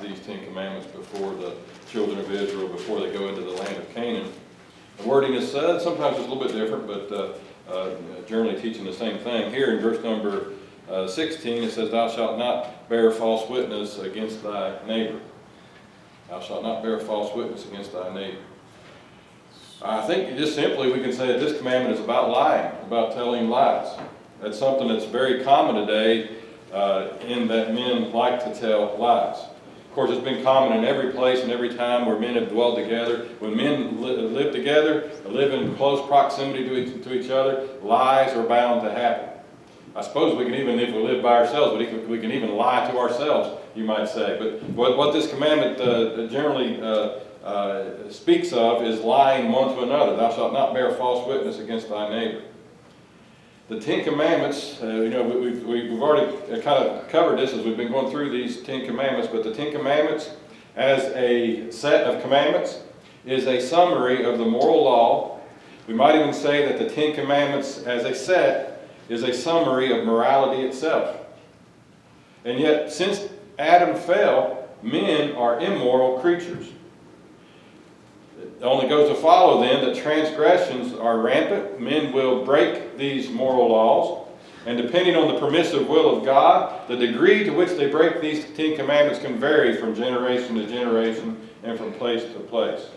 these 10 Commandments before the children of Israel, before they go into the land of Canaan. The wording is sometimes it's a little bit different, but generally teaching the same thing. Here in verse number 16, it says, "Thou shalt not bear false witness against thy neighbor." Thou shalt not bear false witness against thy neighbor. I think just simply we can say that this commandment is about lying, about telling lies. That's something that's very common today, in that men like to tell lies. Of course, it's been common in every place and every time where men have dwelled together. When men live together, live in close proximity to each other, lies are bound to happen. I suppose we can even, if we live by ourselves, we can even lie to ourselves, you might say. But what this commandment generally speaks of is lying one to another. Thou shalt not bear false witness against thy neighbor. The 10 Commandments, we've already kind of covered this as we've been going through these 10 Commandments, but the 10 Commandments as a set of commandments is a summary of the moral law. We might even say that the 10 Commandments as a set is a summary of morality itself. And yet, since Adam fell, men are immoral creatures. It only goes to follow then that transgressions are rampant. Men will break these moral laws. And depending on the permissive will of God, the degree to which they break these 10 Commandments can vary from generation to generation and from place to place.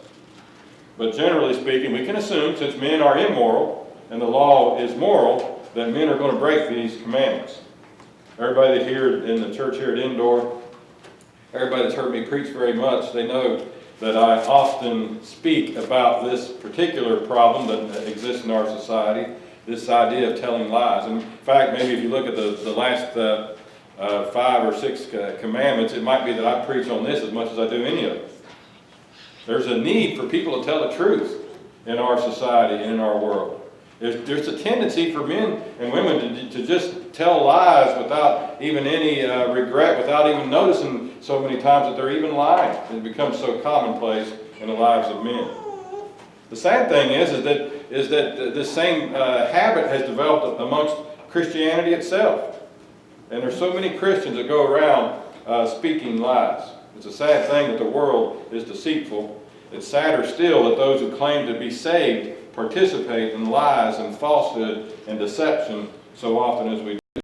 But generally speaking, we can assume, since men are immoral and the law is moral, that men are going to break these commandments. Everybody here in the church here at Indore, everybody that's heard me preach very much, they know that I often speak about this particular problem that exists in our society, this idea of telling lies. And in fact, maybe if you look at the last 5 or 6 commandments, it might be that I preach on this as much as I do any of it. There's a need for people to tell the truth in our society and in our world. There's a tendency for men and women to just tell lies without even any regret, without even noticing so many times that they're even lying. It becomes so commonplace in the lives of men. The sad thing is that this same habit has developed amongst Christianity itself. And there's so many Christians that go around speaking lies. It's a sad thing that the world is deceitful. It's sadder still that those who claim to be saved participate in lies and falsehood and deception so often as we do.